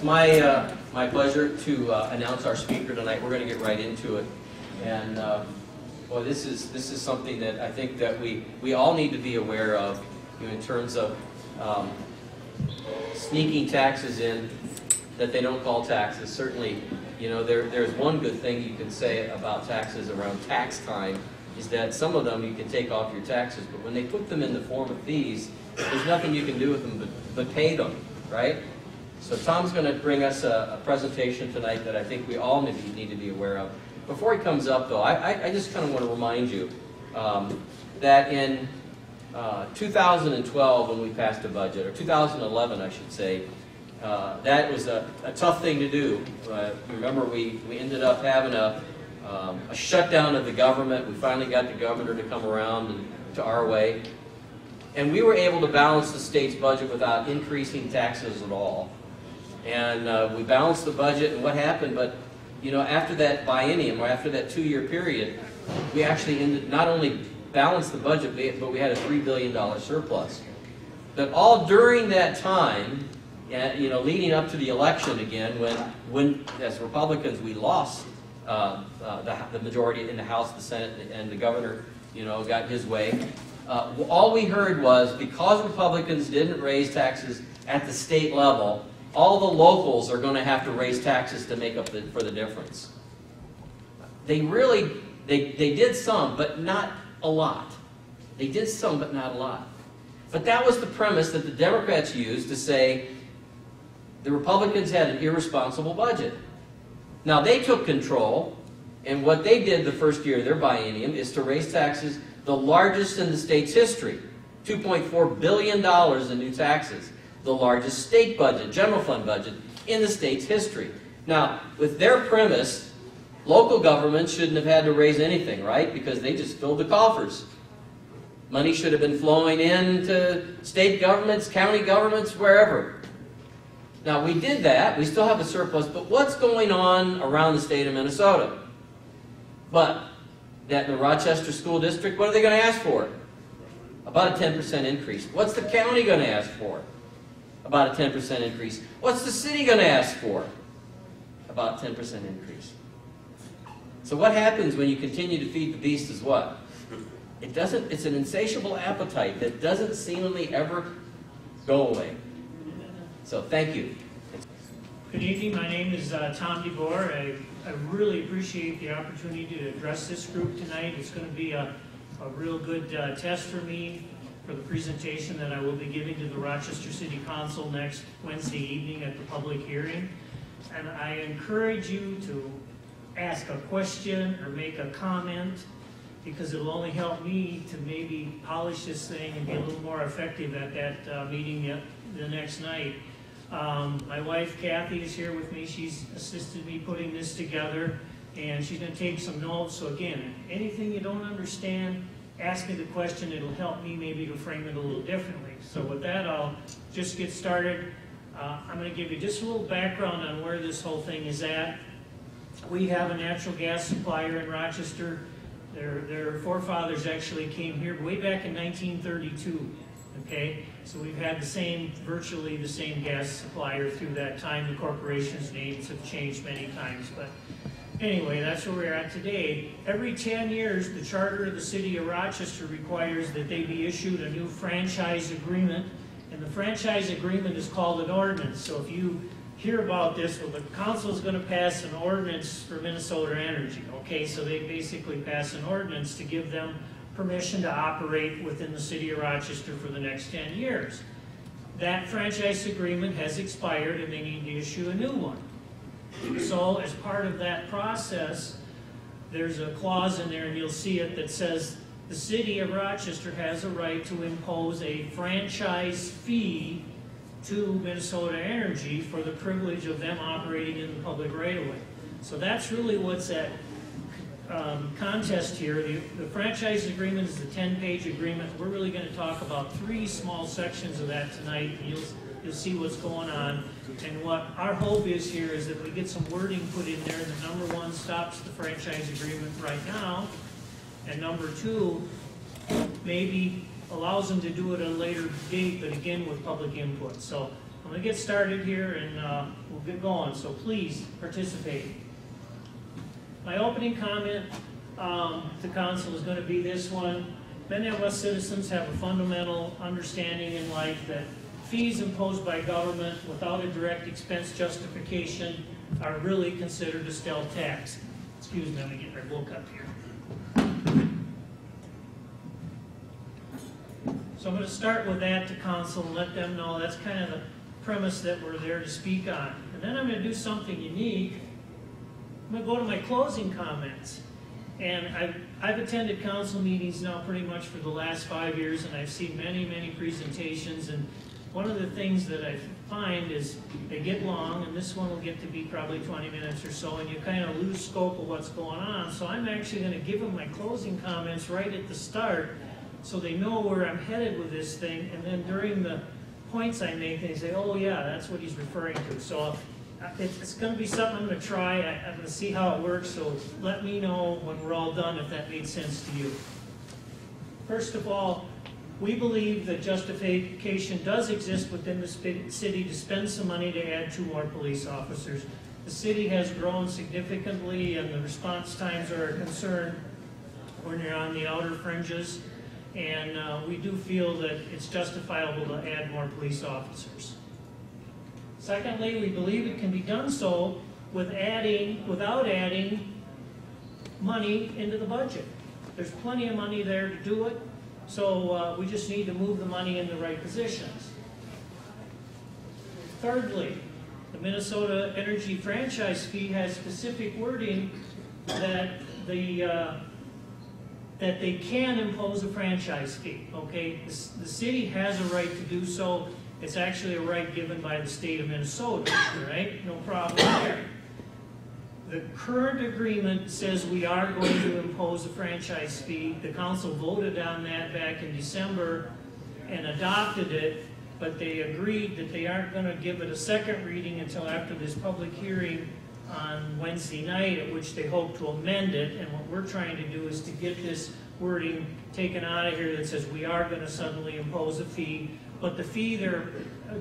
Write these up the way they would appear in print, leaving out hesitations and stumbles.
my pleasure to announce our speaker tonight. We're going to get right into it, and well, this is something that I think that we all need to be aware of, you know, in terms of sneaking taxes in that they don't call taxes. Certainly, you know, there's one good thing you can say about taxes around tax time is that some of them you can take off your taxes, but when they put them in the form of fees, there's nothing you can do with them but pay them, right? So Tom's going to bring us a presentation tonight that I think we all need to be aware of. Before he comes up, though, I just kind of want to remind you that in 2012, when we passed a budget, or 2011, I should say, that was a tough thing to do. Remember, we ended up having a shutdown of the government. We finally got the governor to come around to our way. And we were able to balance the state's budget without increasing taxes at all. And we balanced the budget, and what happened, but you know, after that biennium, or after that 2-year period, we actually not only balanced the budget, but we had a $3 billion surplus. But all during that time, you know, leading up to the election again, when as Republicans we lost the majority in the House, the Senate, and the governor, you know, got his way. All we heard was because Republicans didn't raise taxes at the state level, all the locals are going to have to raise taxes to make up for the difference. They did some, but not a lot. They did some, but not a lot. But that was the premise that the Democrats used to say the Republicans had an irresponsible budget. Now they took control, and what they did the first year of their biennium is to raise taxes, the largest in the state's history, $2.4 billion in new taxes, the largest state budget, general fund budget, in the state's history. Now, with their premise, local governments shouldn't have had to raise anything, right? Because they just filled the coffers. Money should have been flowing into state governments, county governments, wherever. Now, we did that. We still have a surplus, but what's going on around the state of Minnesota? But that in the Rochester School District, what are they going to ask for? About a 10% increase. What's the county going to ask for? About a 10% increase. What's the city going to ask for? About a 10% increase. So what happens when you continue to feed the beast is what? It's an insatiable appetite that doesn't seemingly ever go away. So thank you. Good evening. My name is Tom DeBoer. I really appreciate the opportunity to address this group tonight. It's going to be a real good test for me for the presentation that I will be giving to the Rochester City Council next Wednesday evening at the public hearing. And I encourage you to ask a question or make a comment, because it will only help me to maybe polish this thing and be a little more effective at that meeting the next night. My wife Kathy is here with me. She's assisted me putting this together, and she's going to take some notes. So again, anything you don't understand, ask me the question. It'll help me maybe to frame it a little differently. So with that, I'll just get started. I'm going to give you just a little background on where this whole thing is at. We have a natural gas supplier in Rochester. Their forefathers actually came here way back in 1932. Okay, so we've had virtually the same gas supplier through that time. The corporation's names have changed many times, but anyway, that's where we're at today. Every 10 years, the charter of the city of Rochester requires that they be issued a new franchise agreement, and the franchise agreement is called an ordinance. So if you hear about this, well, the council is going to pass an ordinance for Minnesota Energy. Okay, so they basically pass an ordinance to give them permission to operate within the city of Rochester for the next 10 years. That franchise agreement has expired and they need to issue a new one. So as part of that process, there's a clause in there, and you'll see it, that says the city of Rochester has a right to impose a franchise fee to Minnesota Energy for the privilege of them operating in the public right-of-way. So that's really what's at contest here. The franchise agreement is a 10-page agreement. We're really going to talk about 3 small sections of that tonight. You'll see what's going on. And what our hope is here is that we get some wording put in there that, number 1, stops the franchise agreement right now, and number 2, maybe allows them to do it at a later date, but again with public input. So I'm going to get started here and we'll get going, so please participate. My opening comment to council is going to be this one. Many of us citizens have a fundamental understanding in life that fees imposed by government without a direct expense justification are really considered a stealth tax. Excuse me, I'm going to get my book up here. So I'm going to start with that to council and let them know that's kind of the premise that we're there to speak on. And then I'm going to do something unique. I'm going to go to my closing comments. And I've attended council meetings now pretty much for the last 5 years, and I've seen many, many presentations. And one of the things that I find is they get long, and this one will get to be probably 20 minutes or so, and you kind of lose scope of what's going on. So I'm actually going to give them my closing comments right at the start so they know where I'm headed with this thing, and then during the points I make, they say, oh yeah, that's what he's referring to. So it's going to be something I'm going to try. I'm going to see how it works, so let me know when we're all done if that made sense to you. First of all, we believe that justification does exist within the city to spend some money to add 2 more police officers. The city has grown significantly, and the response times are a concern when you're on the outer fringes. And we do feel that it's justifiable to add more police officers. Secondly, we believe it can be done so without adding money into the budget. There's plenty of money there to do it, so we just need to move the money in the right positions. Thirdly, the Minnesota Energy Franchise Fee has specific wording that that they can impose a franchise fee, okay? The city has a right to do so. It's actually a right given by the state of Minnesota, right? No problem there. The current agreement says we are going to impose a franchise fee. The council voted on that back in December and adopted it, but they agreed that they aren't going to give it a second reading until after this public hearing on Wednesday night, at which they hope to amend it. And what we're trying to do is to get this wording taken out of here that says we are going to suddenly impose a fee. But the fee they're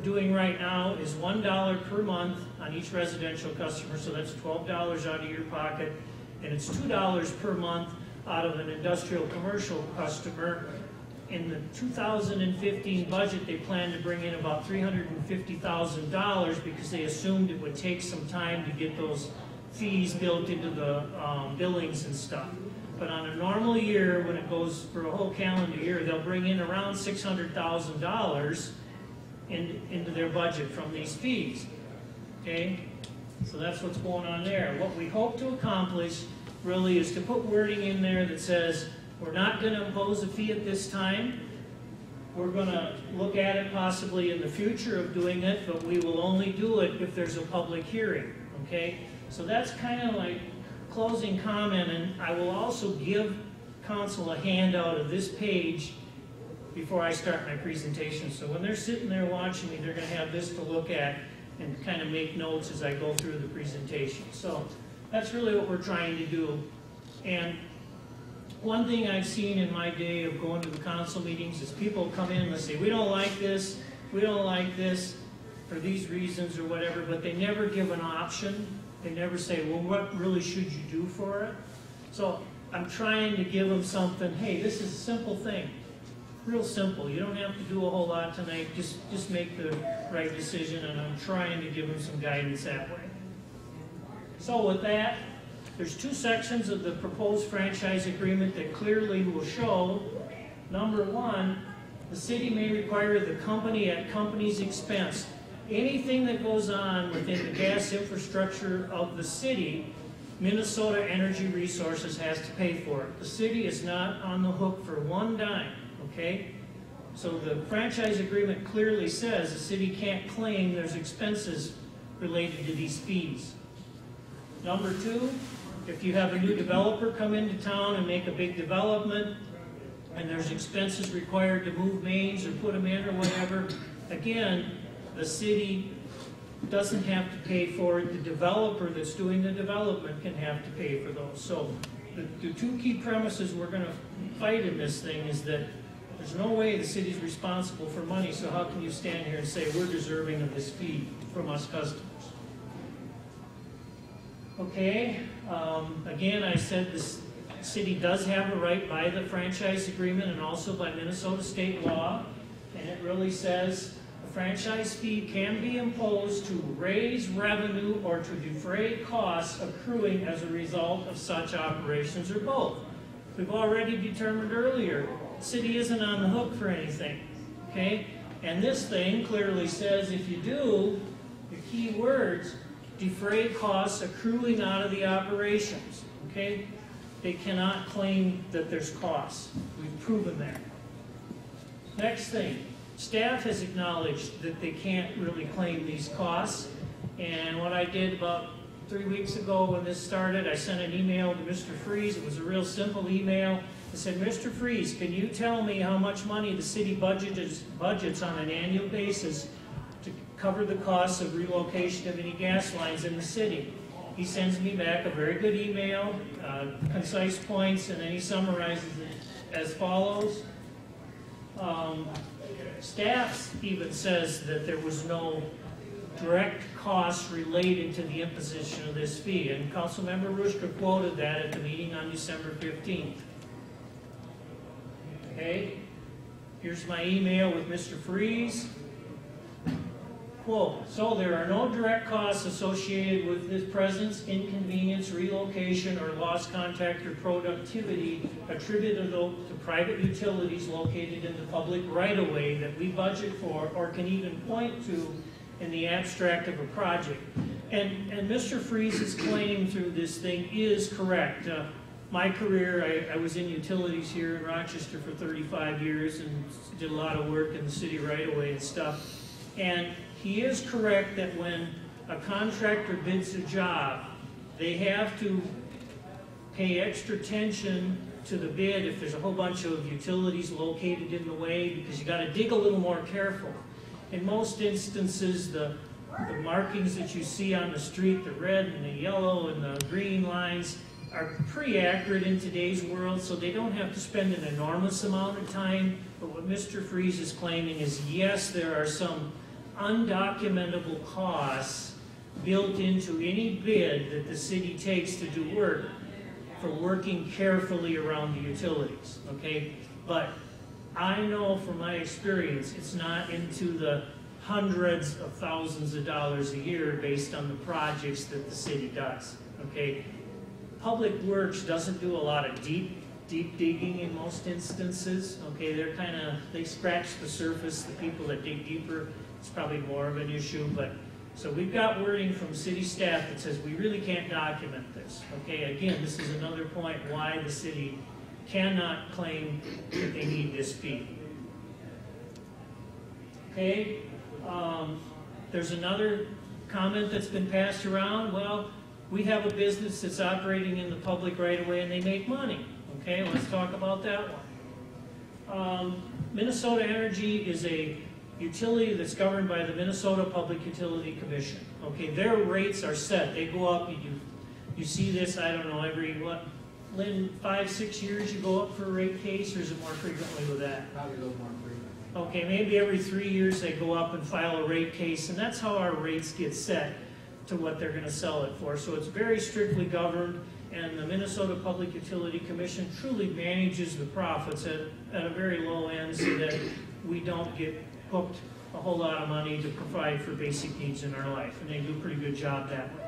doing right now is $1 per month on each residential customer, so that's $12 out of your pocket, and it's $2 per month out of an industrial commercial customer. In the 2015 budget, they plan to bring in about $350,000 because they assumed it would take some time to get those fees built into the billings and stuff. But on a normal year, when it goes for a whole calendar year, they'll bring in around $600,000 into their budget from these fees. Okay? So that's what's going on there. What we hope to accomplish really is to put wording in there that says we're not going to impose a fee at this time. We're going to look at it possibly in the future of doing it, but we will only do it if there's a public hearing. Okay? So that's kind of like closing comment, and I will also give council a handout of this page before I start my presentation. So when they're sitting there watching me, they're going to have this to look at and kind of make notes as I go through the presentation. So that's really what we're trying to do. And one thing I've seen in my day of going to the council meetings is people come in and they say, we don't like this for these reasons or whatever, but they never give an option. They never say, well, what really should you do for it? So I'm trying to give them something, hey, this is a simple thing, real simple. You don't have to do a whole lot tonight, just make the right decision, and I'm trying to give them some guidance that way. So with that, there's 2 sections of the proposed franchise agreement that clearly will show, number 1, the city may require the company at company's expense. Anything that goes on within the gas infrastructure of the city, Minnesota Energy Resources has to pay for it. The city is not on the hook for one dime, okay? So the franchise agreement clearly says the city can't claim there's expenses related to these fees. Number 2, if you have a new developer come into town and make a big development, and there's expenses required to move mains or put them in or whatever, again, the city doesn't have to pay for it. The developer that's doing the development can have to pay for those. So the 2 key premises we're going to fight in this thing is that the There's no way the city's responsible for money, so how can you stand here and say we're deserving of this fee from us customers? Okay, again, I said this city does have a right by the franchise agreement and also by Minnesota state law, and it really says a franchise fee can be imposed to raise revenue or to defray costs accruing as a result of such operations or both. We've already determined earlier, the city isn't on the hook for anything, okay? And this thing clearly says if you do, the key words, defray costs accruing out of the operations, okay? They cannot claim that there's costs. We've proven that. Next thing, staff has acknowledged that they can't really claim these costs, and what I did about 3 weeks ago when this started, I sent an email to Mr. Freeze. It was a real simple email. I said, Mr. Freeze, can you tell me how much money the city budgets on an annual basis to cover the costs of relocation of any gas lines in the city? He sends me back a very good email, concise points, and then he summarizes it as follows. Staff even says that there was no direct costs related to the imposition of this fee, and Councilmember Rushka quoted that at the meeting on December 15th. Okay, here's my email with Mr. Freeze. Quote, so there are no direct costs associated with this presence, inconvenience, relocation, or lost contact or productivity attributable to private utilities located in the public right-of-way that we budget for or can even point to in the abstract of a project. And Mr. Freeze's claim through this thing is correct. My career, I was in utilities here in Rochester for 35 years and did a lot of work in the city right-of-way and stuff. And he is correct that when a contractor bids a job, they have to pay extra attention to the bid if there's a whole bunch of utilities located in the way, because you got to dig a little more careful. In most instances, the markings that you see on the street, the red and the yellow and the green lines, are pretty accurate in today's world, so they don't have to spend an enormous amount of time. But what Mr. Freeze is claiming is, yes, there are some undocumentable costs built into any bid that the city takes to do work for working carefully around the utilities, okay? But I know from my experience, it's not into the hundreds of thousands of dollars a year based on the projects that the city does, okay? Public Works doesn't do a lot of deep digging in most instances, okay? They scratch the surface. The people that dig deeper, it's probably more of an issue, but so we've got wording from city staff that says we really can't document this, okay? Again, this is another point why the city cannot claim that they need this fee. Okay, there's another comment that's been passed around. Well, we have a business that's operating in the public right away and they make money. Okay, let's talk about that one. Minnesota Energy is a utility that's governed by the Minnesota Public Utility Commission. Okay, their rates are set. They go up. You see this, I don't know, every, what, Lynn, 5-6 years you go up for a rate case, or is it more frequently with that? Probably a little more frequently. Okay, maybe every 3 years they go up and file a rate case, and that's how our rates get set to what they're going to sell it for. So it's very strictly governed, and the Minnesota Public Utility Commission truly manages the profits at a very low end so that we don't get hooked a whole lot of money to provide for basic needs in our life, and they do a pretty good job that way.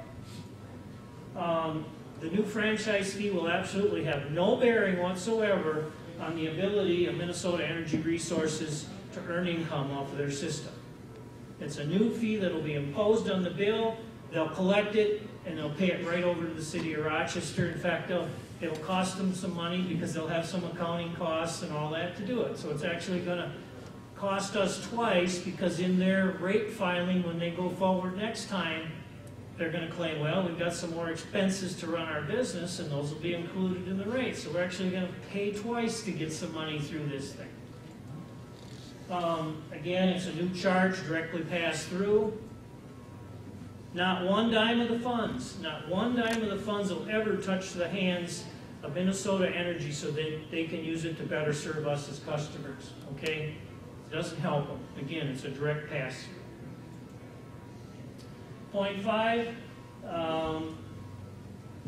The new franchise fee will absolutely have no bearing whatsoever on the ability of Minnesota Energy Resources to earn income off of their system. It's a new fee that will be imposed on the bill. They'll collect it, and they'll pay it right over to the city of Rochester. In fact, it'll cost them some money because they'll have some accounting costs and all that to do it. So it's actually going to cost us twice, because in their rate filing, when they go forward next time, they're going to claim, well, we've got some more expenses to run our business, and those will be included in the rate. So we're actually going to pay twice to get some money through this thing. Again, it's a new charge directly passed through. Not one dime of the funds will ever touch the hands of Minnesota Energy so that they can use it to better serve us as customers, okay? It doesn't help them. Again, it's a direct pass-through. Point 5,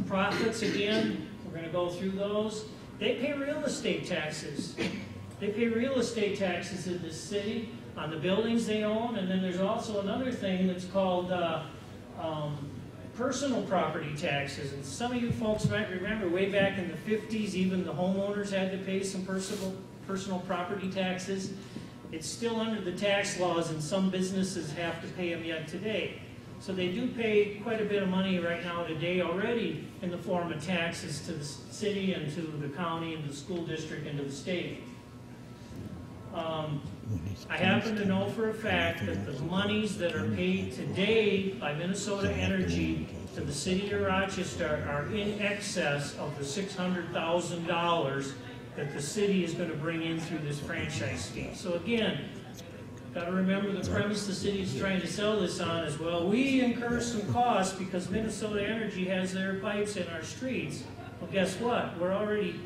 profits again, we're going to go through those. They pay real estate taxes. They pay real estate taxes in this city on the buildings they own, and then there's also another thing that's called personal property taxes. And some of you folks might remember way back in the 50s, even the homeowners had to pay some personal property taxes. It's still under the tax laws, and some businesses have to pay them yet today. So they do pay quite a bit of money right now today already in the form of taxes to the city and to the county and the school district and to the state. I happen to know for a fact that the monies that are paid today by Minnesota Energy to the city of Rochester are in excess of the $600,000 that the city is going to bring in through this franchise fee. So again, got to remember the premise the city is trying to sell this on is, well, we incur some costs because Minnesota Energy has their pipes in our streets. Well, guess what? We're already,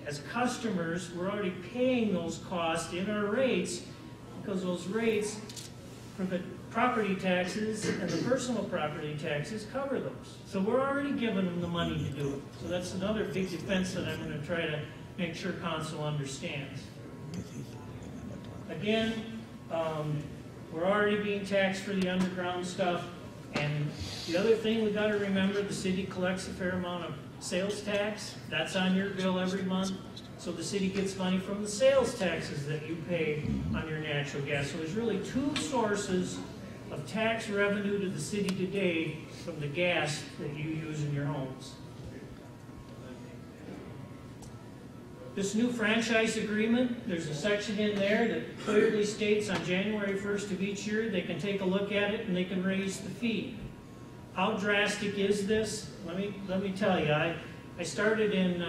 as customers, we're already paying those costs in our rates because those rates for the property taxes and the personal property taxes cover those. So we're already giving them the money to do it. So that's another big defense that I'm going to try to make sure council understands. Again, we're already being taxed for the underground stuff. And the other thing we got to remember, the city collects a fair amount of sales tax. That's on your bill every month. So the city gets money from the sales taxes that you pay on your natural gas. So there's really two sources of tax revenue to the city today from the gas that you use in your homes. This new franchise agreement, there's a section in there that clearly states on January 1st of each year they can take a look at it and they can raise the fee. How drastic is this? Let me tell you. I started in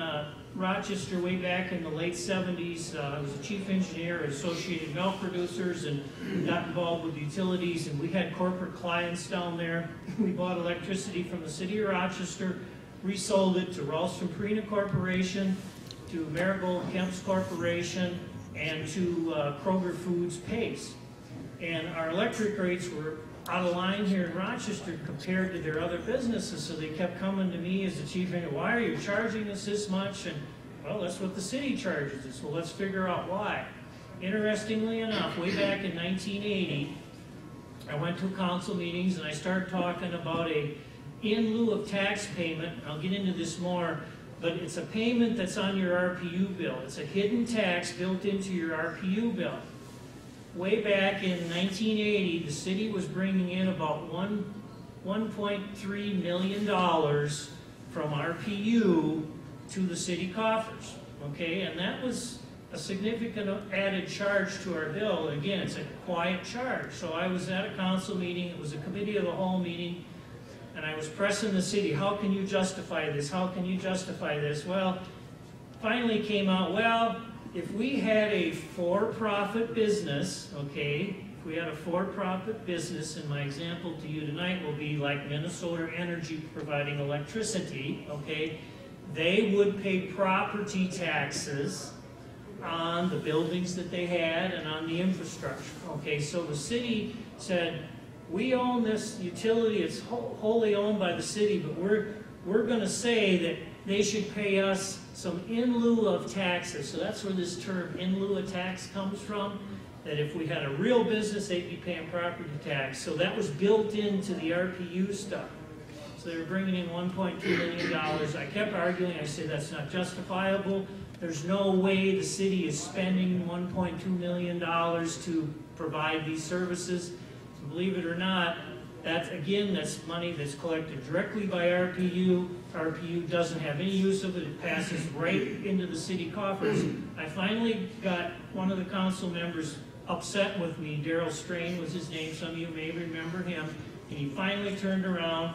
Rochester way back in the late 70s. I was a chief engineer at Associated Milk Producers and got involved with utilities, and we had corporate clients down there. We bought electricity from the city of Rochester, resold it to Ralston-Purina Corporation, to Marigold Kemp's Corporation, and to Kroger Foods Pace. And our electric rates were out of line here in Rochester compared to their other businesses, so they kept coming to me as the chief engineer, why are you charging us this much? And, well, that's what the city charges us. Well, let's figure out why. Interestingly enough, way back in 1980, I went to council meetings and I started talking about a in lieu of tax payment. I'll get into this more, but it's a payment that's on your RPU bill. It's a hidden tax built into your RPU bill. Way back in 1980, the city was bringing in about $1.3 million from RPU to the city coffers, okay? And that was a significant added charge to our bill. Again, it's a quiet charge. So I was at a council meeting, it was a committee of the whole meeting, and I was pressing the city, how can you justify this? How can you justify this? Well, finally came out, well, if we had a for-profit business, okay, if we had a for-profit business, and my example to you tonight will be like Minnesota Energy providing electricity, okay, they would pay property taxes on the buildings that they had and on the infrastructure, okay? So the city said, we own this utility, it's wholly owned by the city, but we're going to say that they should pay us some in lieu of taxes. So that's where this term in lieu of tax comes from, that if we had a real business, they'd be paying property tax. So that was built into the RPU stuff. So they were bringing in $1.2 million. I kept arguing, I said that's not justifiable. There's no way the city is spending $1.2 million to provide these services. Believe it or not, that's money that's collected directly by RPU. RPU doesn't have any use of it. It passes right into the city coffers. I finally got one of the council members upset with me. Darrell Strain was his name. Some of you may remember him. And he finally turned around.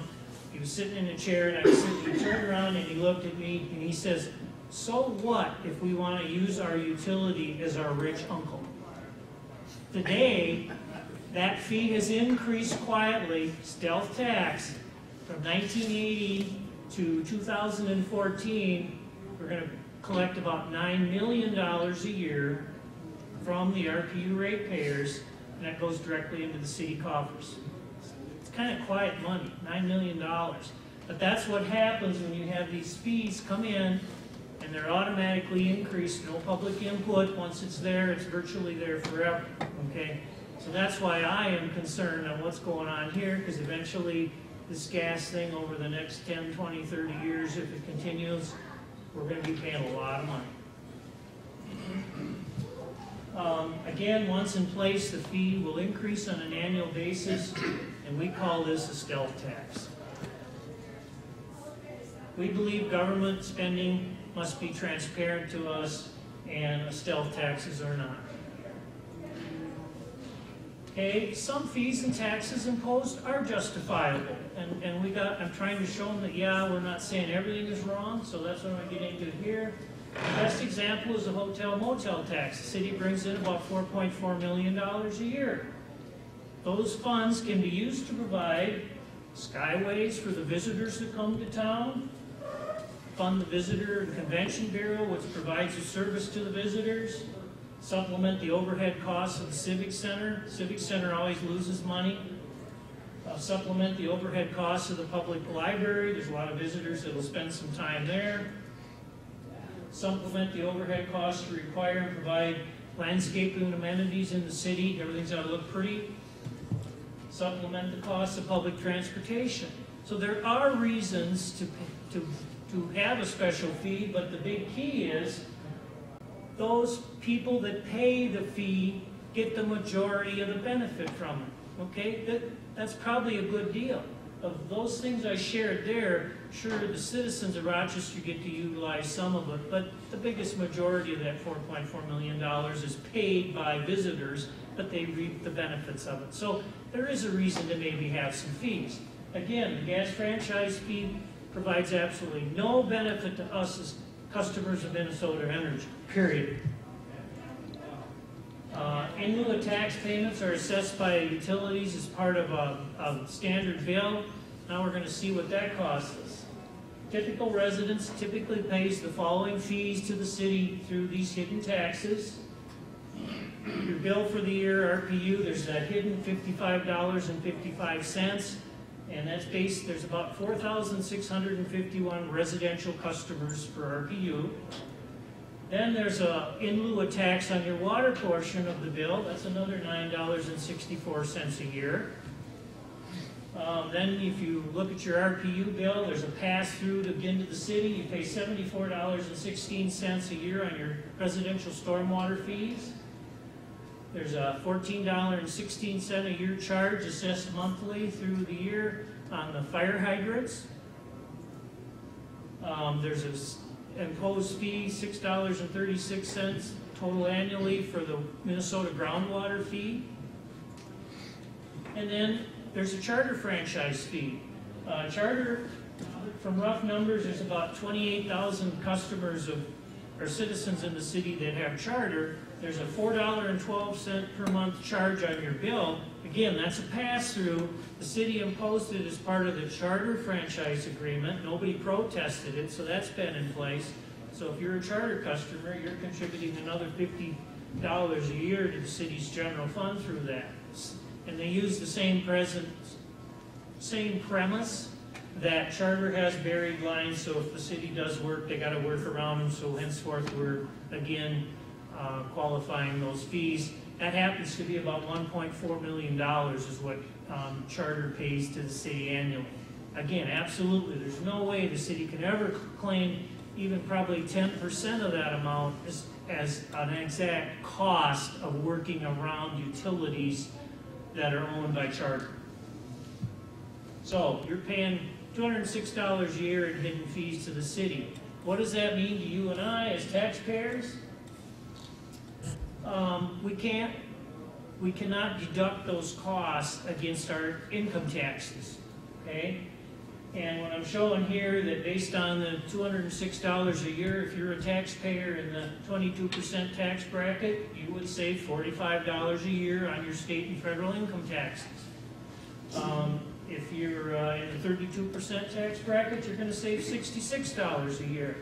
He was sitting in a chair, and I was sitting. He turned around and he looked at me and he says, so what if we want to use our utility as our rich uncle? Today, that fee has increased quietly, stealth tax, from 1980 to 2014. We're going to collect about $9 million a year from the RPU ratepayers, and that goes directly into the city coffers. It's kind of quiet money, $9 million. But that's what happens when you have these fees come in and they're automatically increased, no public input. Once it's there, it's virtually there forever, okay? So that's why I am concerned on what's going on here, because eventually this gas thing over the next 10, 20, 30 years, if it continues, we're going to be paying a lot of money. Again, once in place, the fee will increase on an annual basis, and we call this a stealth tax. We believe government spending must be transparent to us, and stealth taxes are not. Okay, some fees and taxes imposed are justifiable, and I'm trying to show them that, yeah, we're not saying everything is wrong, so that's what I'm going to get into here. The best example is the hotel motel tax. The city brings in about $4.4 million a year. Those funds can be used to provide skyways for the visitors that come to town, fund the Visitor and Convention Bureau, which provides a service to the visitors, supplement the overhead costs of the Civic Center. Civic Center always loses money. Supplement the overhead costs of the public library. There's a lot of visitors that will spend some time there. Supplement the overhead costs to require and provide landscaping and amenities in the city. Everything's got to look pretty. Supplement the costs of public transportation. So there are reasons to have a special fee, but the big key is those people that pay the fee get the majority of the benefit from it. Okay? That's probably a good deal. Of those things I shared there, sure, the citizens of Rochester get to utilize some of it, but the biggest majority of that $4.4 million is paid by visitors, but they reap the benefits of it. So there is a reason to maybe have some fees. Again, the gas franchise fee provides absolutely no benefit to us as customers of Minnesota Energy, period. In lieu of tax payments are assessed by utilities as part of a standard bill. Now we're going to see what that costs us. Typical residents typically pays the following fees to the city through these hidden taxes. Your bill for the year, RPU, there's that hidden $55.55, and that's based, there's about 4,651 residential customers for RPU. Then there's a in lieu of tax on your water portion of the bill. That's another $9.64 a year. Then if you look at your RPU bill, there's a pass-through to get into the city. You pay $74.16 a year on your residential stormwater fees. There's a $14.16 a year charge assessed monthly through the year on the fire hydrants. There's a imposed fee, $6.36 total annually for the Minnesota groundwater fee. And then there's a charter franchise fee. Charter, from rough numbers, there's about 28,000 customers or citizens in the city that have charter. There's a $4.12 per month charge on your bill. Again, that's a pass-through. The city imposed it as part of the charter franchise agreement. Nobody protested it, so that's been in place. So if you're a charter customer, you're contributing another $50 a year to the city's general fund through that. And they use the same premise that charter has buried lines, so if the city does work, they got to work around them, so henceforth we're, again, qualifying those fees. That happens to be about $1.4 million is what charter pays to the city annually. Again, absolutely, there's no way the city can ever claim even probably 10% of that amount as an exact cost of working around utilities that are owned by charter. So you're paying $206 a year in hidden fees to the city. What does that mean to you and I as taxpayers? We cannot deduct those costs against our income taxes, okay? And what I'm showing here, that based on the $206 a year, if you're a taxpayer in the 22% tax bracket, you would save $45 a year on your state and federal income taxes. If you're in the 32% tax bracket, you're going to save $66 a year.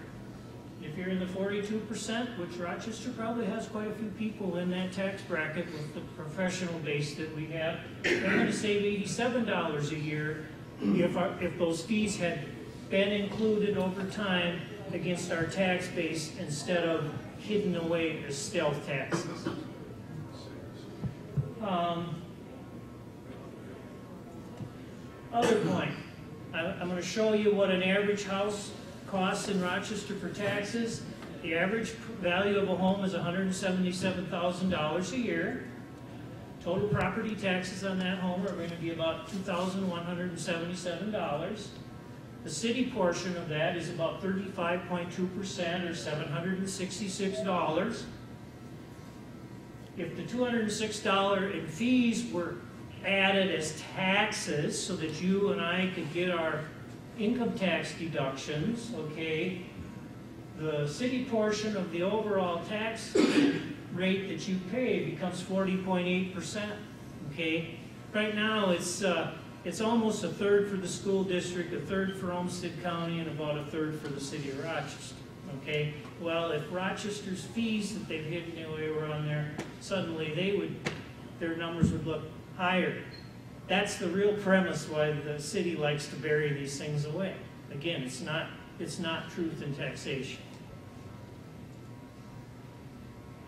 If you're in the 42%, which Rochester probably has quite a few people in that tax bracket with the professional base that we have, they're going to save $87 a year if those fees had been included over time against our tax base instead of hidden away as stealth taxes. Other point, I'm going to show you what an average house costs in Rochester for taxes. The average value of a home is $177,000 a year. Total property taxes on that home are going to be about $2,177. The city portion of that is about 35.2% or $766. If the $206 in fees were added as taxes so that you and I could get our income tax deductions, okay, the city portion of the overall tax rate that you pay becomes 40.8%, okay? Right now it's almost a third for the school district, a third for Olmsted County, and about a third for the city of Rochester, okay? Well, if Rochester's fees that they've hidden away were on there, suddenly their numbers would look higher. That's the real premise why the city likes to bury these things away. Again, it's not truth in taxation.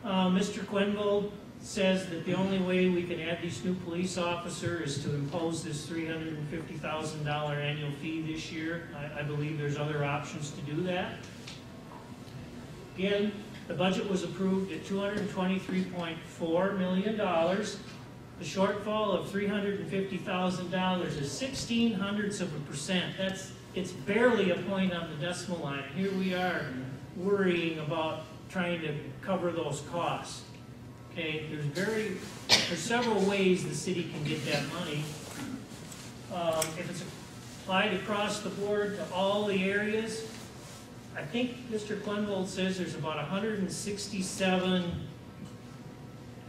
Mr. Quenvold says that the only way we can add these new police officers is to impose this $350,000 annual fee this year. I believe there's other options to do that. Again, the budget was approved at $223.4 million. The shortfall of $350,000 is 0.16%. It's barely a point on the decimal line. Here we are worrying about trying to cover those costs. Okay, there's several ways the city can get that money. If it's applied across the board to all the areas, I think Mr. Quenvold says there's about 167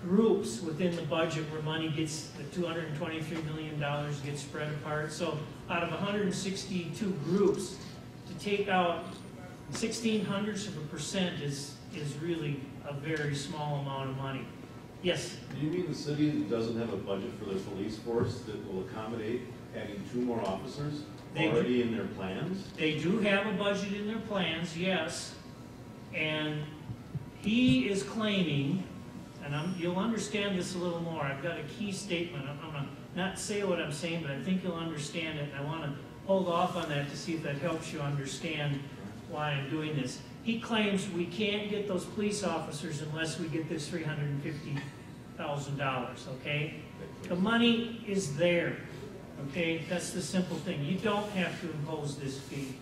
groups within the budget where money gets, the $223 million gets spread apart. So out of 162 groups, to take out 0.16% is really a very small amount of money. Yes? Do you mean the city doesn't have a budget for their police force that will accommodate adding 2 more officers already in their plans? They do have a budget in their plans, yes. And he is claiming, and you'll understand this a little more. I've got a key statement. I'm going to not say what I'm saying, but I think you'll understand it. And I want to hold off on that to see if that helps you understand why I'm doing this. He claims we can't get those police officers unless we get this $350,000, okay? The money is there, okay? That's the simple thing. You don't have to impose this fee.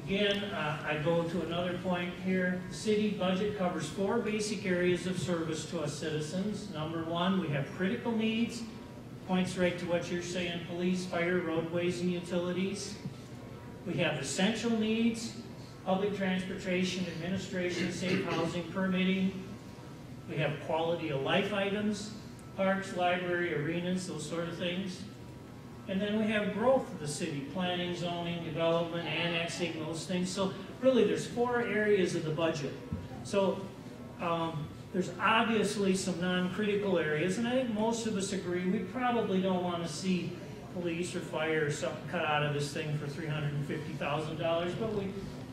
Again, I go to another point here. The city budget covers 4 basic areas of service to us citizens. Number 1, we have critical needs. Points right to what you're saying, police, fire, roadways, and utilities. We have essential needs, public transportation, administration, safe housing, permitting. We have quality of life items, parks, library, arenas, those sort of things. And then we have growth of the city, planning, zoning, development, annexing, those things. So really there's 4 areas of the budget. So there's obviously some non-critical areas, and I think most of us agree we probably don't want to see police or fire or something cut out of this thing for $350,000, but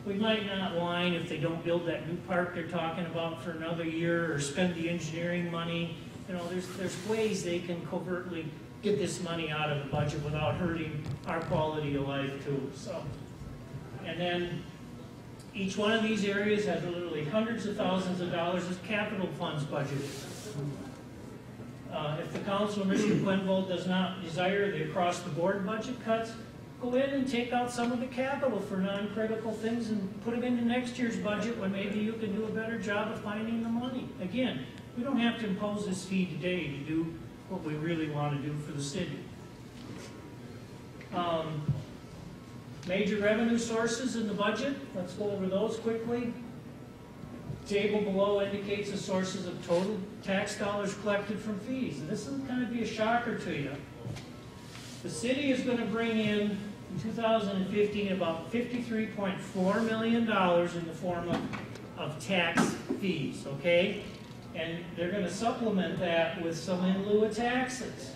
we might not whine if they don't build that new park they're talking about for another year or spend the engineering money. You know, there's ways they can covertly get this money out of the budget without hurting our quality of life too. So, and then each one of these areas has literally hundreds of thousands of dollars as capital funds budgeted. If the council, Mr. Quenvold, does not desire the across-the-board budget cuts, go in and take out some of the capital for non-critical things and put them into next year's budget when maybe you can do a better job of finding the money. Again, we don't have to impose this fee today to do what we really want to do for the city. Major revenue sources in the budget, let's go over those quickly. Table below indicates the sources of total tax dollars collected from fees. And this will kind of be a shocker to you. The city is going to bring in in 2015 about $53.4 million in the form of tax fees, okay? And they're going to supplement that with some in lieu of taxes.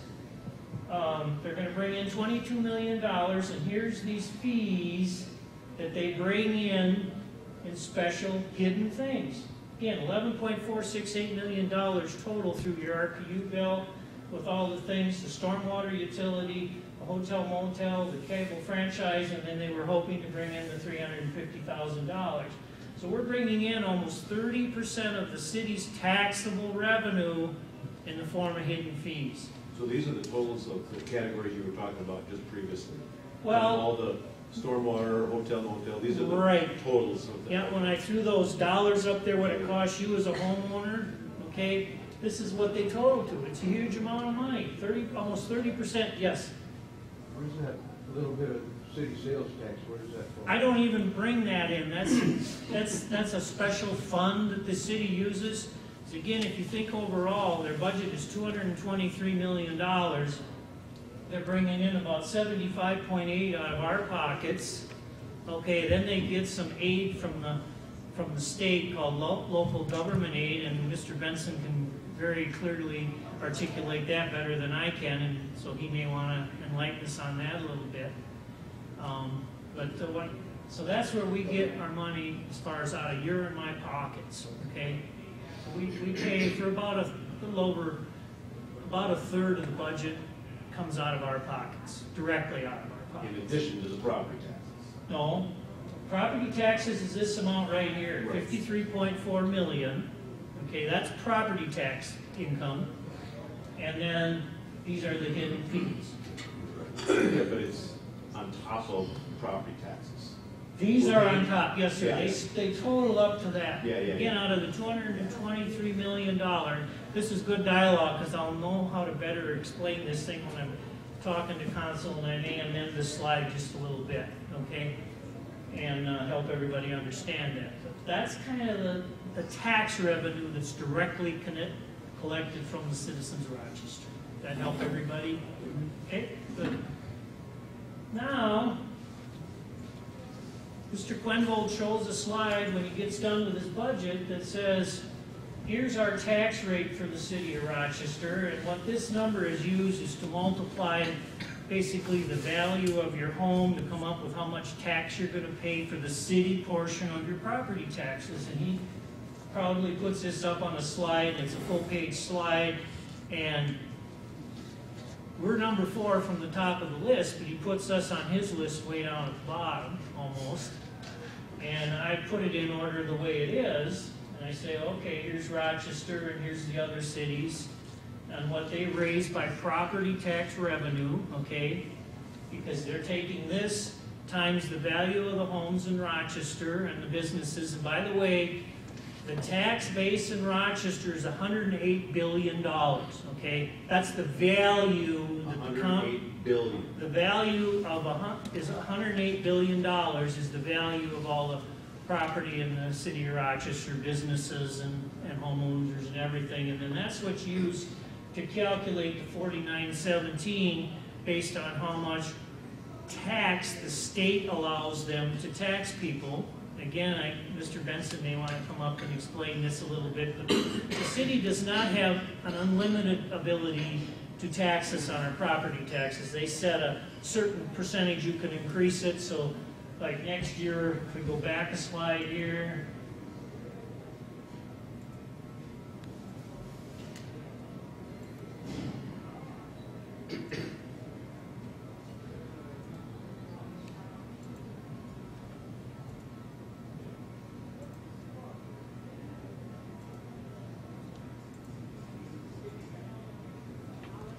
They're going to bring in $22 million, and here's these fees that they bring in special hidden things. Again, $11.468 million total through your RPU bill with all the things, the stormwater utility, the hotel motel, the cable franchise, and then they were hoping to bring in the $350,000. So we're bringing in almost 30% of the city's taxable revenue in the form of hidden fees. So these are the totals of the categories you were talking about just previously? Well, all the stormwater, hotel, motel, these are the right. totals of the... Yeah, when I threw those dollars up there, what it costs you as a homeowner, okay, this is what they total to. It's a huge amount of money, almost 30%, yes. Where's that little bit of city sales tax, where is that from? I don't even bring that in. That's a special fund that the city uses. So again, if you think overall, their budget is $223 million. They're bringing in about 75.8 out of our pockets. Okay, then they get some aid from the state called local government aid, and Mr. Benson can very clearly articulate that better than I can, and so he may want to enlighten us on that a little bit. So that's where we get our money as far as out of your and my pockets. Okay, so we pay for about a little over about a third of the budget comes out of our pockets, directly out of our pockets. In addition to the property taxes? No, property taxes is this amount right here, Right. 53.4 million. Okay, that's property tax income, and then these are the hidden fees. Yeah, but it's on top of property taxes. These are on top, yes, sir. Yeah. They total up to that. Yeah. Again, out of the $223 million, this is good dialogue because I'll know how to better explain this thing when I'm talking to council, and I may amend this slide just a little bit, okay? And help everybody understand that. But that's kind of the tax revenue that's directly collected from the citizens of Rochester. That help everybody? Okay, good. Now, Mr. Quenvold shows a slide when he gets done with his budget that says, here's our tax rate for the city of Rochester, and what this number is used is to multiply basically the value of your home to come up with how much tax you're going to pay for the city portion of your property taxes. And he probably puts this up on a slide, and it's a full-page slide, and we're number 4 from the top of the list, but he puts us on his list way down at the bottom, almost. And I put it in order the way it is, and I say, okay, here's Rochester, and here's the other cities, and what they raise by property tax revenue, okay, because they're taking this times the value of the homes in Rochester and the businesses. And by the way, the tax base in Rochester is $108 billion, okay? That's the value. $108 billion. The value of is $108 billion is the value of all the property in the city of Rochester, businesses and homeowners and everything. And then that's what's used to calculate the 4917 based on how much tax the state allows them to tax people. Again, Mr. Benson may want to come up and explain this a little bit, but the city does not have an unlimited ability to tax us on our property taxes. They set a certain percentage, you can increase it, so like next year, if we go back a slide here,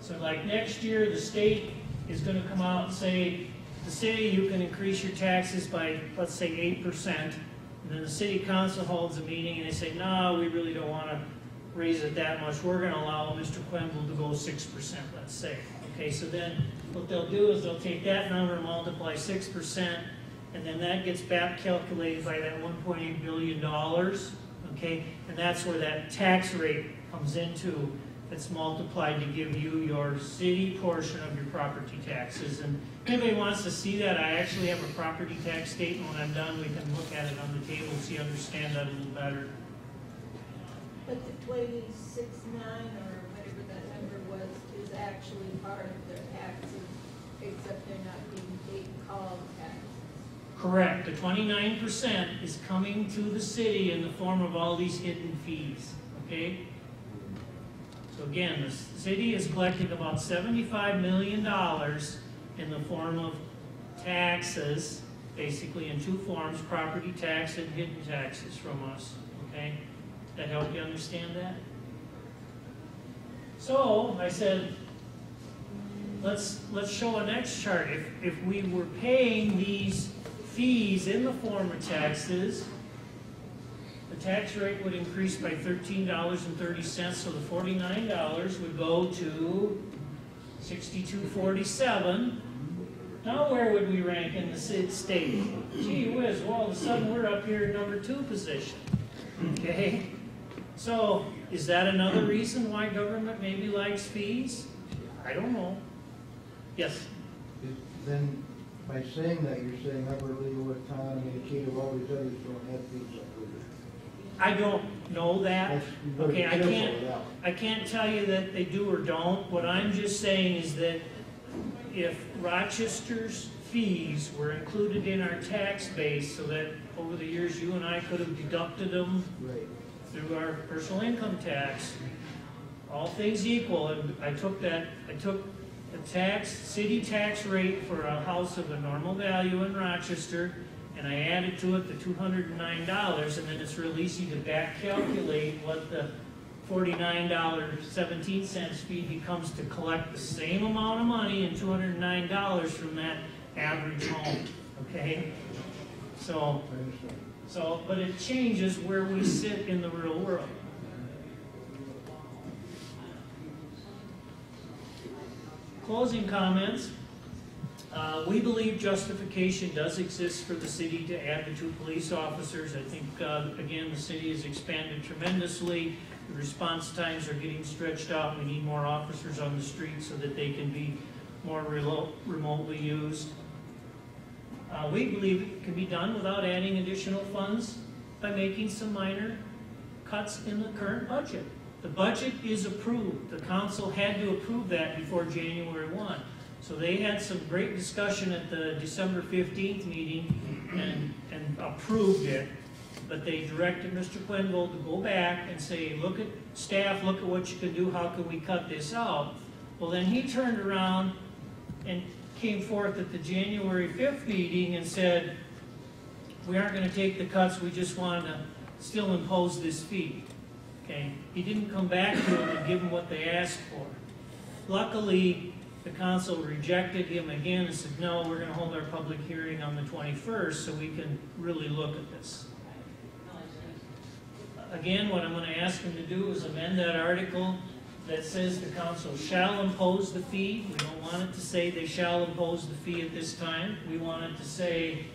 so like next year, the state is going to come out and say, the city, you can increase your taxes by, let's say, 8%. And then the city council holds a meeting and they say, no, we really don't want to raise it that much. We're going to allow Mr. Quenville to go 6%, let's say. Okay, so then what they'll do is they'll take that number and multiply 6%, and then that gets back calculated by that $1.8 billion. Okay, and that's where that tax rate comes into that's multiplied to give you your city portion of your property taxes. And if anybody wants to see that, I actually have a property tax statement. When I'm done, we can look at it on the table so you understand that a little better. But the 26.9 or whatever that number was is actually part of their taxes, except they're not being paid called taxes. Correct. The 29% is coming to the city in the form of all these hidden fees, okay? So again, the city is collecting about $75 million in the form of taxes, basically in two forms, property tax and hidden taxes from us, okay? That help you understand that? So I said, let's show a next chart. If we were paying these fees in the form of taxes, the tax rate would increase by $13.30, so the $49 would go to $62.47. Now where would we rank in the state? Gee whiz, well, all of a sudden we're up here in number 2 position. Okay? So, is that another reason why government maybe likes fees? I don't know. Yes? Then, by saying that, you're saying upper legal autonomy, Decatur, all these others don't have fees included. I don't know that. Okay, I can't tell you that they do or don't. What I'm just saying is that if Rochester's fees were included in our tax base so that over the years you and I could have deducted them through our personal income tax, all things equal, and I took the city tax rate for a house of a normal value in Rochester, and I added to it the $209, and then it's real easy to back calculate what the $49.17 fee becomes to collect the same amount of money and $209 from that average home, okay? But it changes where we sit in the real world. Closing comments. We believe justification does exist for the city to add the 2 police officers. I think, again, the city has expanded tremendously. The response times are getting stretched out. We need more officers on the street so that they can be more remotely used. We believe it can be done without adding additional funds by making some minor cuts in the current budget. The budget is approved. The council had to approve that before January 1. So they had some great discussion at the December 15th meeting and approved it. But they directed Mr. Quenville to go back and say, look at staff, look at what you can do, how can we cut this out? Well, then he turned around and came forth at the January 5th meeting and said, we aren't going to take the cuts, we just want to still impose this fee. Okay? He didn't come back to them and give them what they asked for. Luckily, the council rejected him again and said, no, we're going to hold our public hearing on the 21st so we can really look at this. Again, what I'm going to ask him to do is amend that article that says the council shall impose the fee. We don't want it to say they shall impose the fee at this time. We want it to say,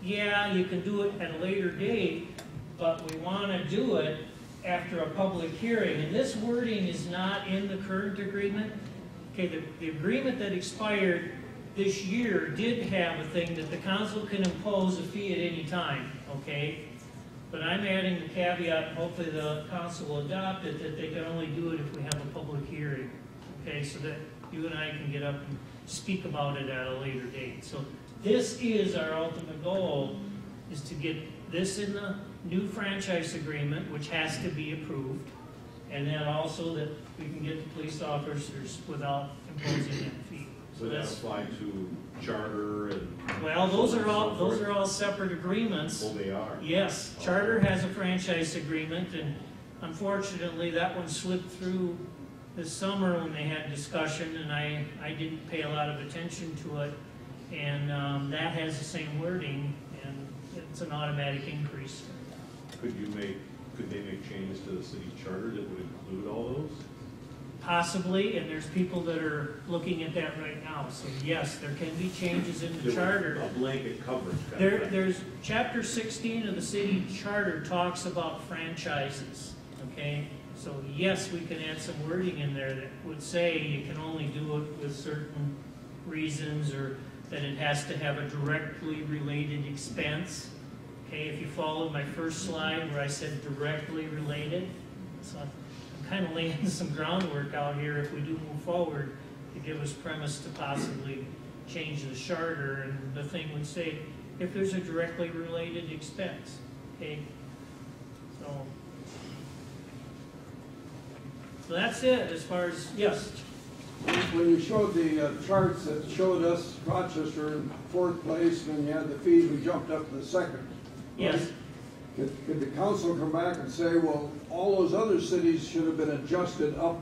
yeah, you can do it at a later date, but we want to do it after a public hearing. And this wording is not in the current agreement. Okay, the agreement that expired this year did have a thing that the council can impose a fee at any time, okay? But I'm adding the caveat, and hopefully the council will adopt it, that they can only do it if we have a public hearing, okay? So that you and I can get up and speak about it at a later date. So this is our ultimate goal, is to get this in the new franchise agreement, which has to be approved, and then also that we can get the police officers without imposing that fee. So Would that that's apply to charter and? well, those are all separate agreements. Oh, they are? Yes, charter has a franchise agreement, and unfortunately that one slipped through this summer when they had discussion, and I didn't pay a lot of attention to it, and that has the same wording, and it's an automatic increase. Could they make changes to the city's charter that would include all those? Possibly, and there's people that are looking at that right now. So yes, there can be changes in the charter. A blanket coverage. There's chapter 16 of the city charter talks about franchises. okay? So yes, we can add some wording in there that would say you can only do it with certain reasons, or that it has to have a directly related expense. Okay, if you follow my first slide where I said directly related, so I'm kind of laying some groundwork out here if we do move forward to give us premise to possibly change the charter, and the thing would say if there's a directly related expense. Okay, so that's it as far as, yes. When you showed the charts that showed us Rochester in 4th place, and then you had the fees, we jumped up to the 2nd. Right? Yes. Could the council come back and say, well, all those other cities should have been adjusted up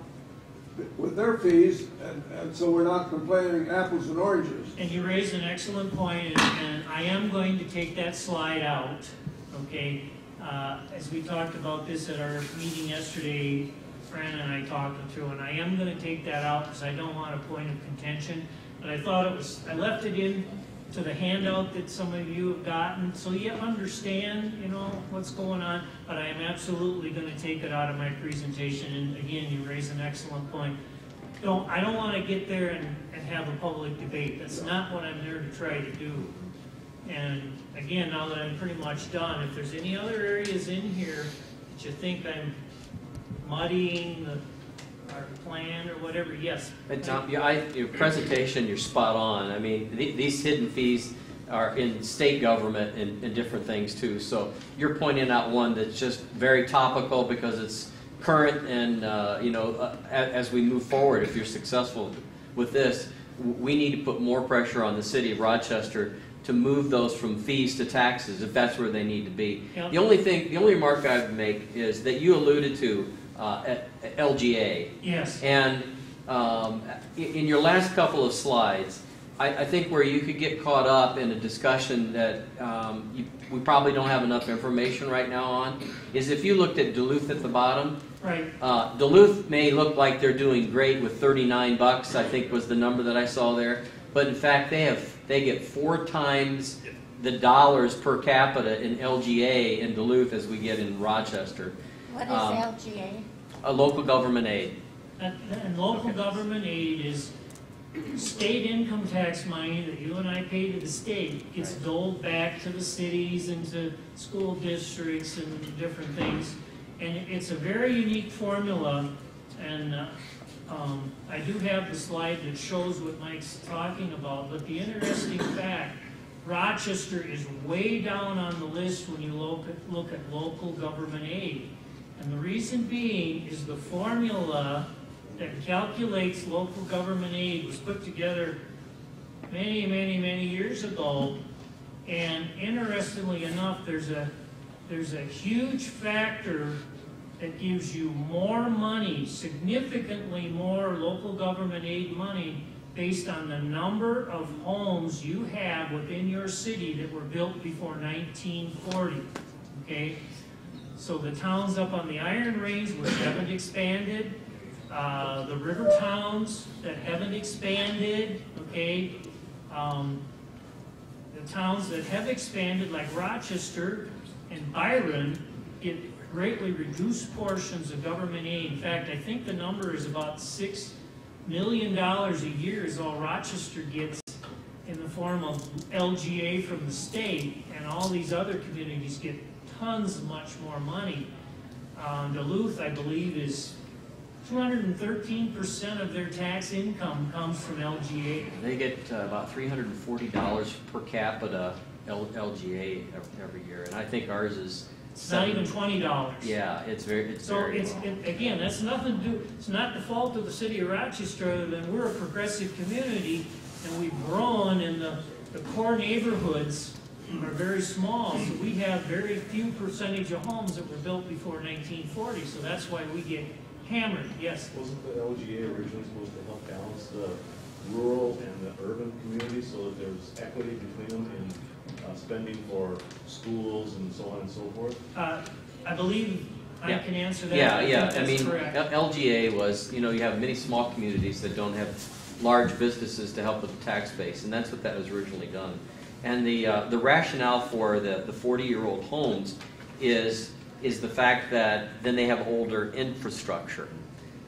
with their fees, and so we're not complaining apples and oranges? And you raise an excellent point, and I am going to take that slide out, okay? As we talked about this at our meeting yesterday, Fran and I talked it through, and I am going to take that out because I don't want a point of contention. But I thought I left it in to the handout that some of you have gotten, so you understand, you know, what's going on. But I am absolutely going to take it out of my presentation. And again, you raise an excellent point. I don't want to get there and have a public debate. That's not what I'm there to try to do. And again, now that I'm pretty much done, if there's any other areas in here that you think I'm muddying our plan or whatever, yes. And Tom, your presentation, you're spot on. I mean, these hidden fees are in state government and different things too. So you're pointing out one that's just very topical because it's current, and you know, as we move forward, if you're successful with this, we need to put more pressure on the city of Rochester to move those from fees to taxes if that's where they need to be. Yep. The only remark I would make is that you alluded to LGA. Yes. And in your last couple of slides, I think where you could get caught up in a discussion that we probably don't have enough information right now on, is if you looked at Duluth at the bottom. Right. Duluth may look like they're doing great with $39, I think was the number that I saw there. But in fact, they get 4 times the dollars per capita in LGA in Duluth as we get in Rochester. What is LGA? A local government aid. And local government aid is state income tax money that you and I pay to the state. Gets doled back to the cities and to school districts and different things. And it's a very unique formula. And I do have the slide that shows what Mike's talking about. But the interesting fact, Rochester is way down on the list when you look at local government aid. And the reason being is the formula that calculates local government aid was put together many, many, many years ago. And interestingly enough, there's a huge factor that gives you more money, significantly more local government aid money, based on the number of homes you have within your city that were built before 1940. Okay? So the towns up on the Iron Range which haven't expanded, the river towns that haven't expanded, okay, the towns that have expanded like Rochester and Byron get greatly reduced portions of government aid. In fact, I think the number is about $6 million a year is all Rochester gets in the form of LGA from the state, and all these other communities get tons much more money. Duluth, I believe, is 213% of their tax income comes from LGA. They get about $340 per capita LGA every year, and I think ours is. It's not even $20. Yeah, it's very. Again, that's nothing to do. It's not the fault of the city of Rochester, other than we're a progressive community, and we've grown, and the core neighborhoods are very small, so we have very few percentage of homes that were built before 1940, so that's why we get hammered. Yes? Wasn't the LGA originally supposed to help balance the rural and the urban communities so that there's equity between them in spending for schools and so on and so forth? I believe I can answer that. Yeah. I mean, correct. LGA was, you have many small communities that don't have large businesses to help with the tax base, and that's what that was originally done. And the rationale for the 40-year-old homes is is the fact that then they have older infrastructure.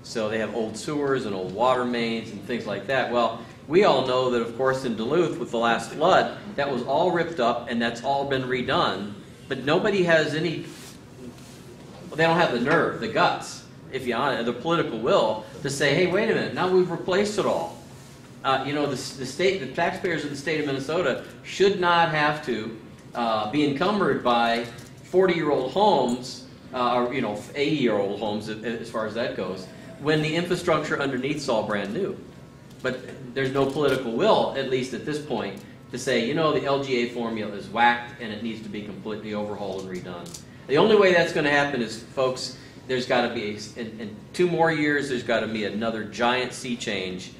So they have old sewers and old water mains and things like that. Well, we all know that, of course, in Duluth with the last flood, that was all ripped up and that's all been redone. But nobody has any, well, they don't have the nerve, the guts, if you honest, the political will to say, hey, wait a minute, now we've replaced it all. You know, the taxpayers of the state of Minnesota should not have to be encumbered by 40-year-old homes, or, you know, 80-year-old homes as far as that goes, when the infrastructure underneath's all brand new. But there's no political will, at least at this point, to say, you know, the LGA formula is whacked and it needs to be completely overhauled and redone. The only way that's going to happen is, folks, there's got to be, in 2 more years, there's got to be another giant sea change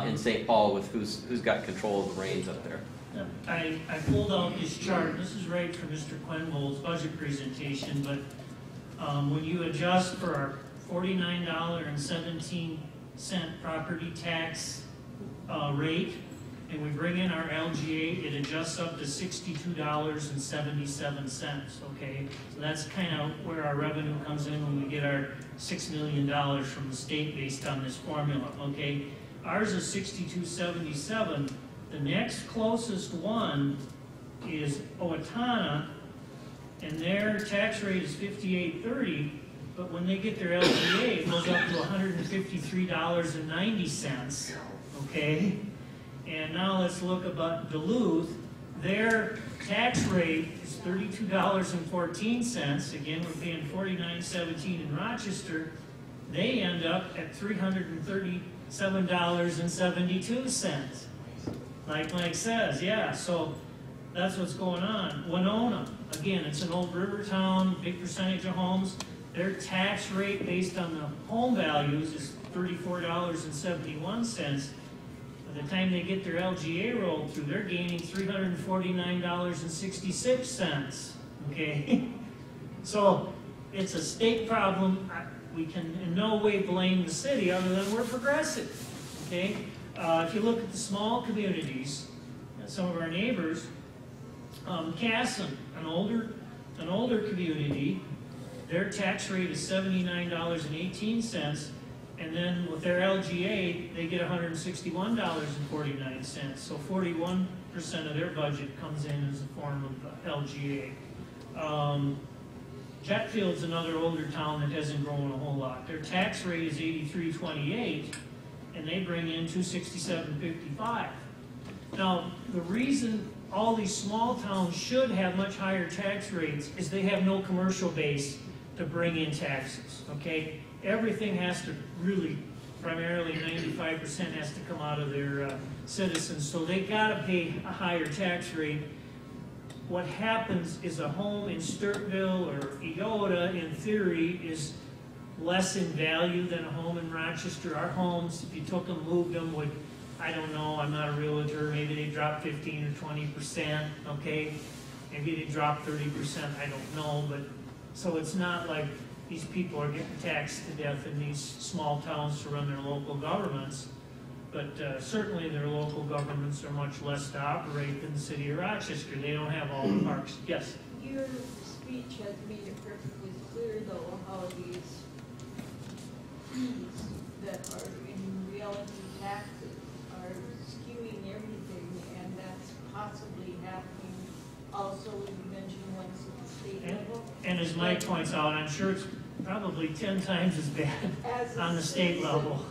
in St. Paul with who's got control of the reins up there. I pulled out this chart. This is right from Mr. Quenvold's budget presentation, but when you adjust for our $49.17 property tax rate, and we bring in our LGA, it adjusts up to $62.77, okay? So that's kind of where our revenue comes in when we get our $6 million from the state based on this formula, okay? Ours is $62.77. The next closest one is Owatonna, and their tax rate is $58.30, but when they get their LGA, it goes up to $153.90, okay? And now let's look about Duluth. Their tax rate is $32.14. Again, we're paying $49.17 in Rochester. They end up at $337.72. Like Mike says, yeah, so that's what's going on. Winona, again, it's an old river town, big percentage of homes. Their tax rate based on the home values is $34.71. By the time they get their LGA rolled through, they're gaining $349.66, okay? So it's a state problem. We can in no way blame the city other than we're progressive, okay? If you look at the small communities, some of our neighbors, Casson, an older community, their tax rate is $79.18, and then with their LGA, they get $161.49. So 41% of their budget comes in as a form of LGA. Chatfield's another older town that hasn't grown a whole lot. Their tax rate is $83.28. And they bring in $267.55. Now, the reason all these small towns should have much higher tax rates is they have no commercial base to bring in taxes, okay? Everything has to really, primarily 95% has to come out of their citizens, so they gotta pay a higher tax rate. What happens is a home in Sturtville or Eota, in theory, is less in value than a home in Rochester. Our homes, if you took them, moved them, would, I don't know, I'm not a realtor, maybe they drop 15 or 20%, okay? Maybe they drop 30%, I don't know, but, so it's not like these people are getting taxed to death in these small towns to run their local governments, but certainly their local governments are much less to operate than the city of Rochester. They don't have all the parks. Yes? Your speech has made it perfectly clear, though, how these fees that are in reality taxes are skewing everything, and that's possibly happening also, you mentioned once at the state level. And as Mike points out, I'm sure it's probably 10 times as bad on the state level.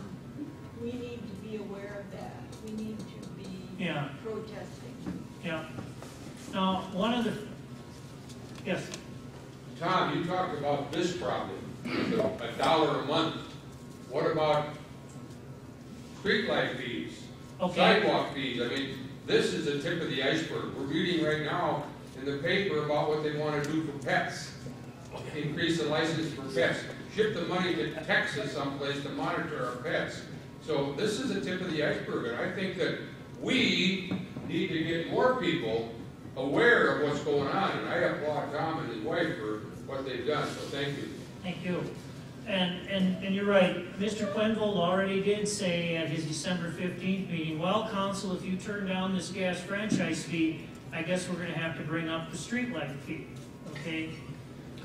We need to be aware of that. We need to be protesting. Yeah. Now, one of the, yes? Tom, you talked about this problem, $1 a month. What about streetlight fees, sidewalk fees? I mean, this is the tip of the iceberg. We're reading right now in the paper about what they want to do for pets. Increase the license for pets. Ship the money to Texas someplace to monitor our pets. So this is the tip of the iceberg, and I think that we need to get more people aware of what's going on, and I applaud Tom and his wife for what they've done, so thank you. Thank you. And you're right, Mr. Quenvold already did say at his December 15th meeting, well, council, if you turn down this gas franchise fee, I guess we're going to have to bring up the streetlight fee, okay?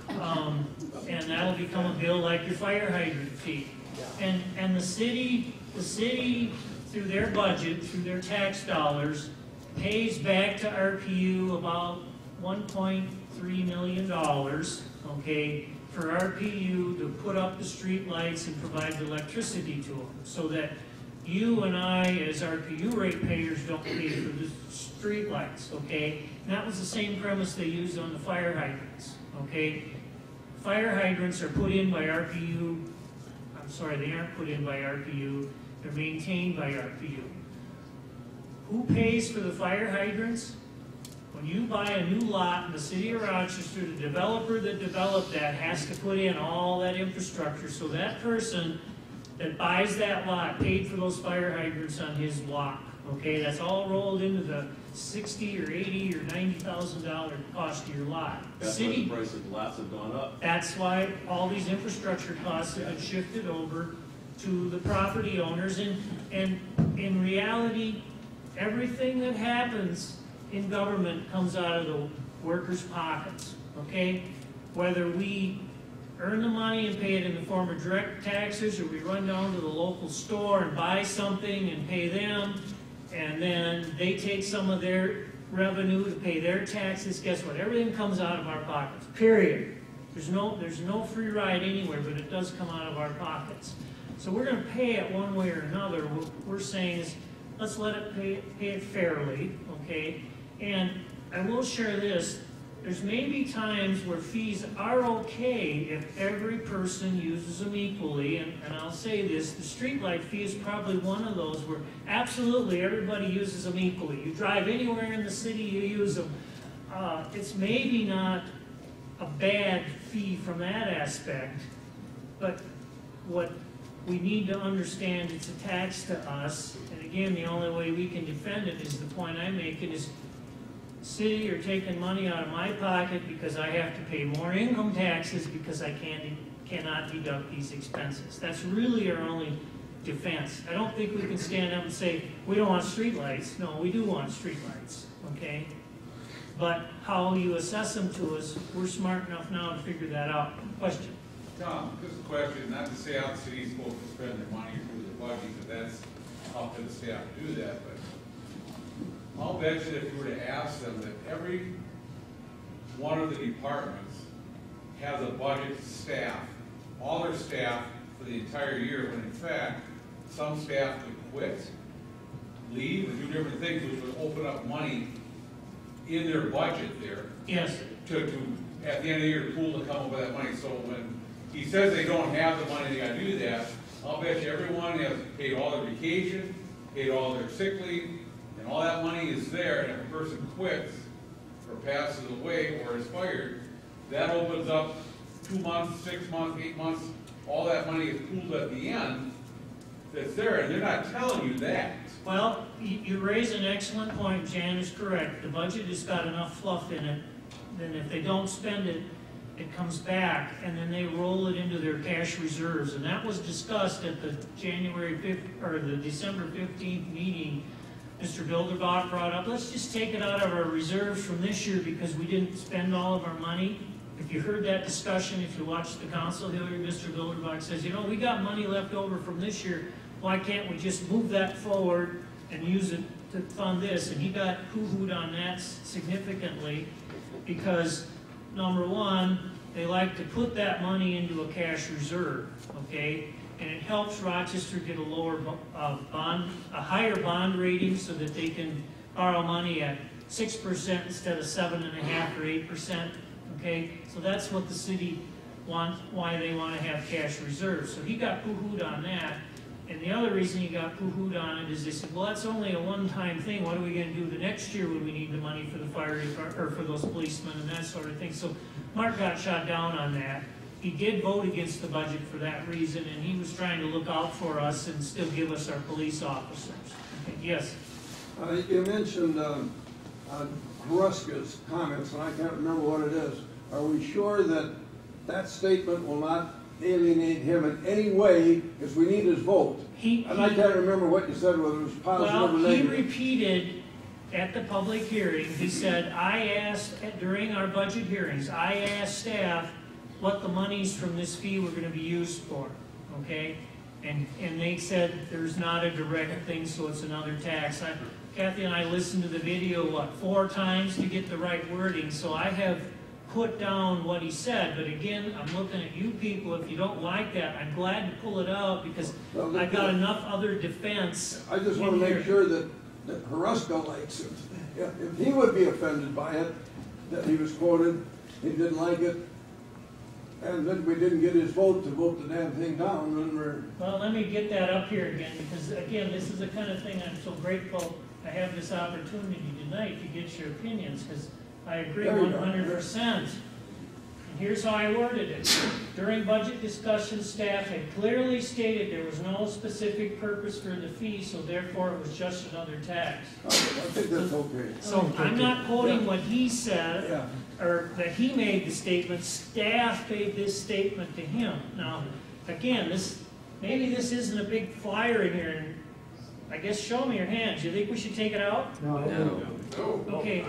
And that'll become a bill like your fire hydrant fee. And the city, through their budget, through their tax dollars, pays back to RPU about $1.3 million, okay, for RPU to put up the street lights and provide the electricity to them, so that you and I, as RPU ratepayers, don't pay for the street lights, okay? And that was the same premise they used on the fire hydrants, okay? Fire hydrants are put in by RPU, I'm sorry, they aren't put in by RPU, they're maintained by RPU. Who pays for the fire hydrants? When you buy a new lot in the city of Rochester, the developer that developed that has to put in all that infrastructure, so that person that buys that lot paid for those fire hydrants on his lot, okay? That's all rolled into the $60,000 or $80,000 or $90,000 cost of your lot. That's why the price of lots have gone up. That's why all these infrastructure costs have been shifted over to the property owners, and in reality, everything that happens in government comes out of the workers' pockets, okay? Whether we earn the money and pay it in the form of direct taxes, or we run down to the local store and buy something and pay them, and then they take some of their revenue to pay their taxes, guess what? Everything comes out of our pockets, period. There's no free ride anywhere, but it does come out of our pockets. So we're going to pay it one way or another. What we're saying is, let's let it pay it fairly, okay? And I will share this. There's maybe times where fees are okay if every person uses them equally, and I'll say this, the streetlight fee is probably one of those where absolutely everybody uses them equally. You drive anywhere in the city, you use them. It's maybe not a bad fee from that aspect, but what we need to understand, it's a tax to us, and again, the only way we can defend it is the point I'm making is, city, you're taking money out of my pocket because I have to pay more income taxes because I cannot deduct these expenses. That's really our only defense. I don't think we can stand up and say, we don't want streetlights. No, we do want streetlights, okay? But how you assess them to us, we're smart enough now to figure that out. Question? Tom, just a question, not to say how the city's supposed to spend their money through the budget, because that's up to the staff to do that, but I'll bet you if you were to ask them that every one of the departments has a budget staff, all their staff for the entire year, when in fact, some staff could quit, leave, or do different things, which would open up money in their budget there. Yes. To at the end of the year, pool to come up with that money. So when he says they don't have the money, they gotta do that, I'll bet you everyone has paid all their vacation, paid all their sick leave, and all that money is there, and if a person quits, or passes away, or is fired, that opens up 2 months, 6 months, 8 months, all that money is pooled at the end, that's there, and they're not telling you that. Well, you raise an excellent point, Jan is correct. The budget has got enough fluff in it, then if they don't spend it, it comes back, and then they roll it into their cash reserves, and that was discussed at the January 5th, or the December 15th meeting. Mr. Bilderbach brought up, let's just take it out of our reserves from this year because we didn't spend all of our money. If you heard that discussion, if you watched the council here, Mr. Bilderbach says, you know, we got money left over from this year, why can't we just move that forward and use it to fund this? And he got hoo-hooed on that significantly because, number one, they like to put that money into a cash reserve, okay? And it helps Rochester get a lower a higher bond rating so that they can borrow money at 6% instead of 7.5% or 8%, okay? So that's what the city wants, why they want to have cash reserves. So he got poo-hooed on that. And the other reason he got poo-hooed on it is they said, well, that's only a one-time thing. What are we going to do the next year when we need the money for the fire department, or for those policemen and that sort of thing? So Mark got shot down on that. He did vote against the budget for that reason, and he was trying to look out for us and still give us our police officers. Okay, yes? You mentioned Haruska's comments, and I can't remember what it is. Are we sure that that statement will not alienate him in any way, because we need his vote? And I can't remember what you said, whether it was positive or negative. He repeated at the public hearing, he said, I asked, during our budget hearings, I asked staff, what the monies from this fee were gonna be used for, okay? And they said there's not a direct thing, so it's another tax. Kathy and I listened to the video, 4 times to get the right wording, so I have put down what he said, but again, I'm looking at you people. If you don't like that, I'm glad to pull it out because I've got enough other defense. I just want to make sure that Haruska likes it. If he would be offended by it, that he was quoted, he didn't like it, and then we didn't get his vote to vote the damn thing down, then we're... Well, let me get that up here again, because again, this is the kind of thing I'm so grateful I have this opportunity tonight to get your opinions, because I agree 100%. And here's how I worded it. During budget discussion, staff had clearly stated there was no specific purpose for the fee, so therefore it was just another tax. I think that's okay. So I'm not quoting what he said, or that he made the statement. Staff made this statement to him. Now, again, maybe this isn't a big flyer in here, and I guess show me your hands. You think we should take it out? No. Okay.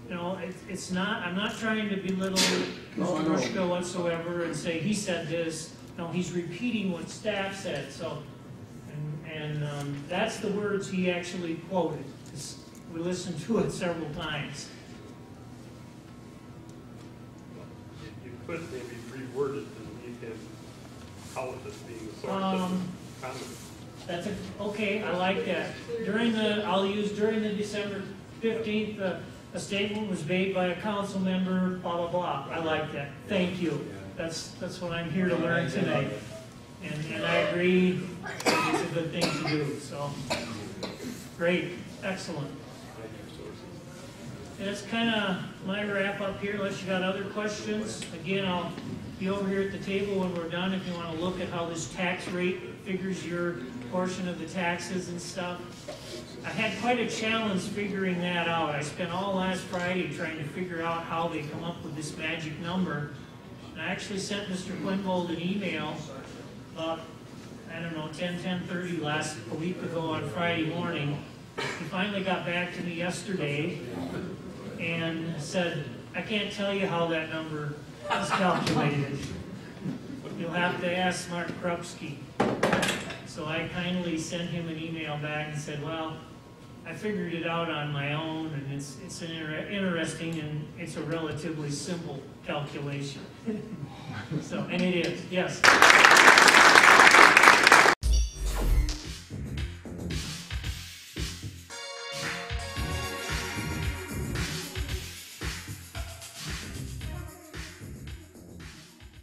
You know, it's not, I'm not trying to belittle Mr. Rushko whatsoever and say he said this. No, he's repeating what staff said. So, and that's the words he actually quoted. We listened to it several times. You could maybe reword it and you can call it as being a source of comment. Okay, I like that. I'll use during the December 15th, a statement was made by a council member, blah, blah, blah. I like that. Thank you. That's what I'm here to learn tonight. And I agree, it's a good thing to do, so. Great, excellent. And that's kind of my wrap up here, unless you got other questions. Again, I'll be over here at the table when we're done if you want to look at how this tax rate figures your portion of the taxes and stuff. I had quite a challenge figuring that out. I spent all last Friday trying to figure out how they come up with this magic number. And I actually sent Mr. Quinvold an email about, I don't know, 10:30 a week ago on Friday morning. He finally got back to me yesterday and said, I can't tell you how that number is calculated. You'll have to ask Mark Krupski. So I kindly sent him an email back and said, well, I figured it out on my own, and it's an interesting and it's a relatively simple calculation. So, and it is, yes.